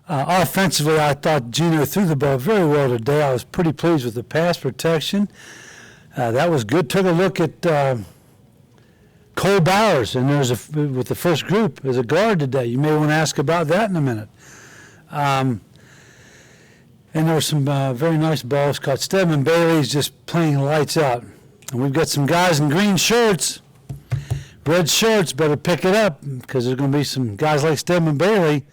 Offensively, I thought Gino threw the ball very well today. I was pretty pleased with the pass protection. That was good. Took a look at Cole Bowers, and with the first group as a guard today. You may want to ask about that in a minute. And there were some very nice balls caught. Stedman Bailey's just playing lights out. And we've got some guys in green shirts, red shirts. Better pick it up because there's going to be some guys like Stedman Bailey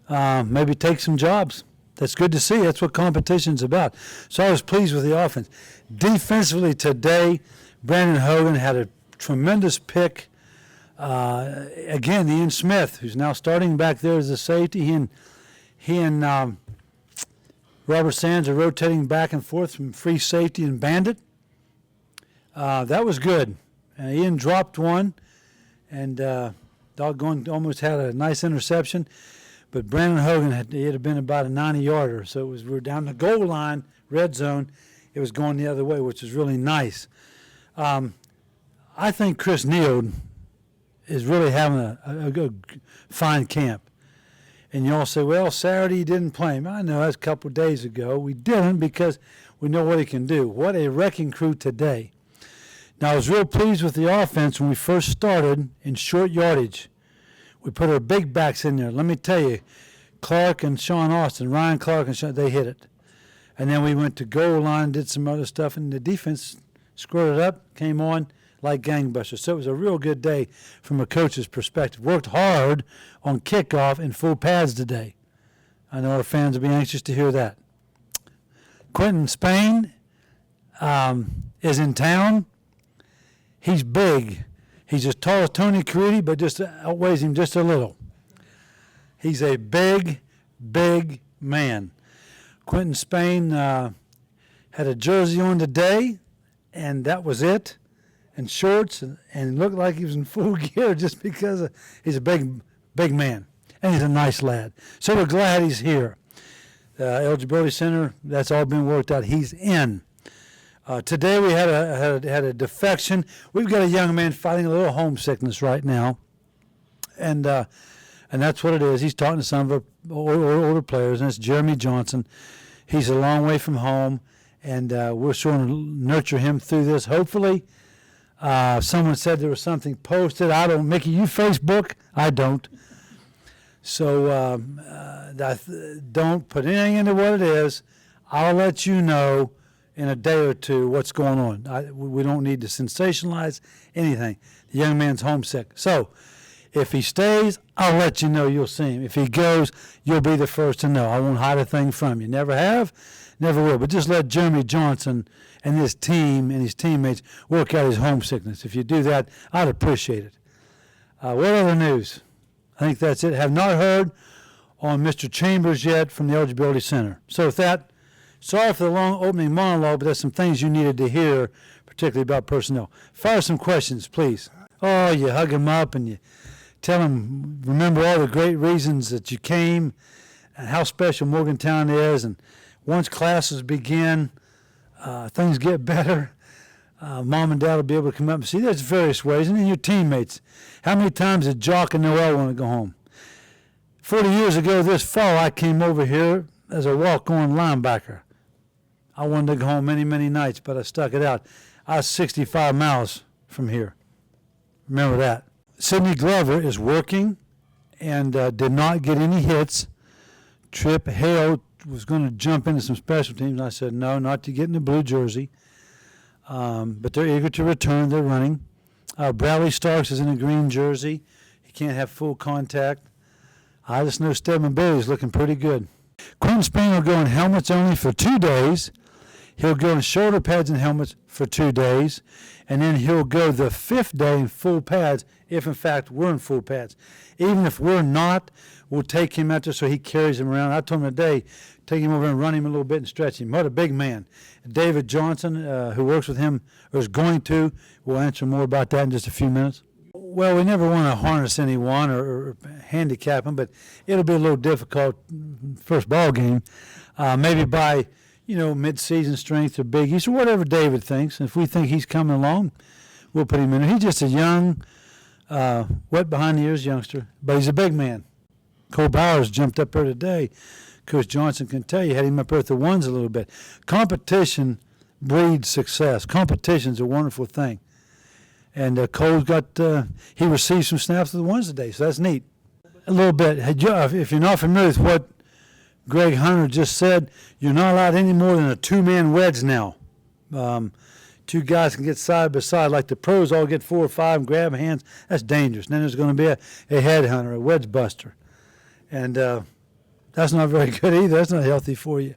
maybe take some jobs. That's good to see. That's what competition's about. So I was pleased with the offense. Defensively today, Brandon Hogan had a tremendous pick. Again, Ian Smith, who's now starting back there as a safety. He and Robert Sands are rotating back and forth from free safety and bandit. That was good. Ian dropped one, and doggone almost had a nice interception. But Brandon Hogan had been about a 90-yarder, so we were down the goal line, red zone. It was going the other way, which was really nice. I think Chris Neal is really having a good, fine camp. And you all say, well, Saturday he didn't play him. I know that's a couple of days ago. We didn't because we know what he can do. What a wrecking crew today. Now, I was real pleased with the offense when we first started in short yardage. We put our big backs in there. Let me tell you, Clark and Sean Austin, Ryan Clark and Sean, they hit it. And then we went to goal line, did some other stuff, and the defense squared it up, came on like gangbusters. So it was a real good day from a coach's perspective. Worked hard on kickoff in full pads today. I know our fans will be anxious to hear that. Quentin Spain is in town. He's big. He's as tall as Tony Caridi, but just outweighs him just a little. He's a big, big man. Quentin Spain had a jersey on today, and that was it, and shorts, and looked like he was in full gear just because he's a big, big man, and he's a nice lad. So we're glad he's here. Eligibility Center, that's all been worked out. He's in. Today we had a defection. We've got a young man fighting a little homesickness right now, and that's what it is. He's talking to some of our older players, and it's Jeremy Johnson. He's a long way from home, and we're trying to nurture him through this. Hopefully, someone said there was something posted. I don't, Mickey, you Facebook? I don't. So don't put anything into what it is. I'll let you know in a day or two what's going on. We don't need to sensationalize anything. The young man's homesick. So if he stays, I'll let you know. You'll see him. If he goes, you'll be the first to know. I won't hide a thing from you. Never have, never will. But just let Jeremy Johnson and his team and his teammates work out his homesickness. If you do that, I'd appreciate it. What other news? I think that's it. Have not heard on Mr. Chambers yet from the Eligibility Center. So with that, sorry for the long opening monologue, but there's some things you needed to hear, particularly about personnel. Fire some questions, please. Oh, you hug them up and you tell them, remember all the great reasons that you came and how special Morgantown is. And once classes begin, things get better. Mom and Dad will be able to come up and see. There's various ways. And then your teammates. How many times did Jock and Noel want to go home? 40 years ago this fall, I came over here as a walk-on linebacker. I wanted to go home many, many nights, but I stuck it out. I was 65 miles from here. Remember that. Sidney Glover is working and did not get any hits. Trip Hale was going to jump into some special teams. I said, no, not to get in the blue jersey. But they're eager to return. They're running. Bradley Starks is in a green jersey. He can't have full contact. I just know Stedman Bailey's looking pretty good. Quentin Spain will go in helmets only for 2 days. He'll go in shoulder pads and helmets for 2 days. And then he'll go the 5th day in full pads if, in fact, we're in full pads. Even if we're not, we'll take him out there so he carries him around. I told him today, take him over and run him a little bit and stretch him. What a big man. David Johnson, who works with him, or is going to, will answer more about that in just a few minutes. Well, we never want to harness anyone or handicap him, but it'll be a little difficult first ball game. Maybe by, mid-season strength or Big East or whatever David thinks. If we think he's coming along, we'll put him in there. He's just a young, wet behind the ears youngster, but he's a big man. Cole Bowers jumped up there today. Coach Johnson can tell you, had him up there at the ones a little bit. Competition breeds success. Competition's a wonderful thing. And Cole's got, he received some snaps of the ones today, so that's neat. A little bit. If you're not familiar with what Greg Hunter just said, you're not allowed any more than a two-man wedge now. Two guys can get side by side. Like the pros all get 4 or 5 and grab hands. That's dangerous. And then there's going to be a headhunter, a wedge buster. And that's not very good either. That's not healthy for you.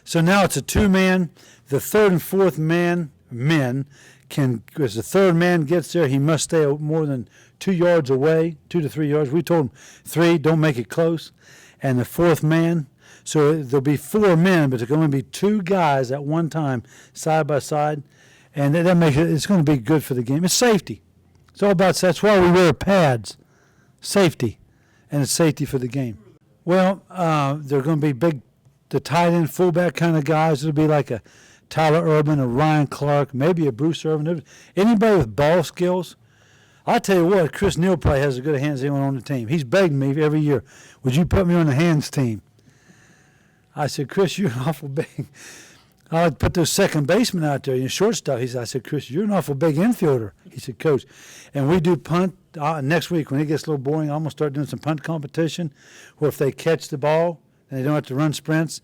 So now it's a two-man. The third and fourth men can, as the third man gets there, he must stay more than 2 yards away, 2 to 3 yards. We told him 3, don't make it close. And the fourth man, so there'll be 4 men, but there's going to be 2 guys at one time, side by side. And that makes it, it's going to be good for the game. It's safety. It's all about, that's why we wear pads. Safety. And it's safety for the game. Well, they're going to be big, the tight end, fullback kind of guys. It'll be like a Tyler Urban, a Ryan Clark, maybe a Bruce Irvin. Anybody with ball skills. I tell you what, Chris Neal probably has as good a hands as anyone on the team. He's begging me every year, would you put me on the hands team? I said, Chris, you're an awful big. I like to put those second basemen out there, shortstop. I said, Chris, you're an awful big infielder. He said, Coach. And we do punt next week when it gets a little boring. I'm going to start doing some punt competition where if they catch the ball and they don't have to run sprints,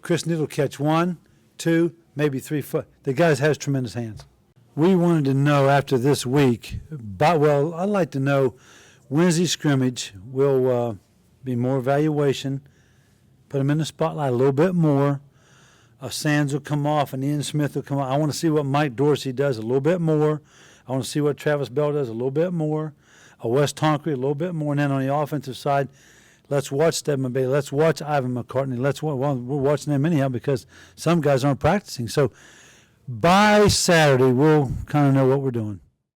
Chris Neal will catch 1, 2, maybe 3 foot. The guy has tremendous hands. We wanted to know after this week, I'd like to know Wednesday scrimmage will be more evaluation, put them in the spotlight a little bit more. Sands will come off and Ian Smith will come off. I want to see what Mike Dorsey does a little bit more. I want to see what Travis Bell does a little bit more. Wes Tonkery a little bit more. And then on the offensive side, let's watch Stedman Bailey. Let's watch Ivan McCartney. We're watching them anyhow because some guys aren't practicing. So by Saturday, we'll kind of know what we're doing.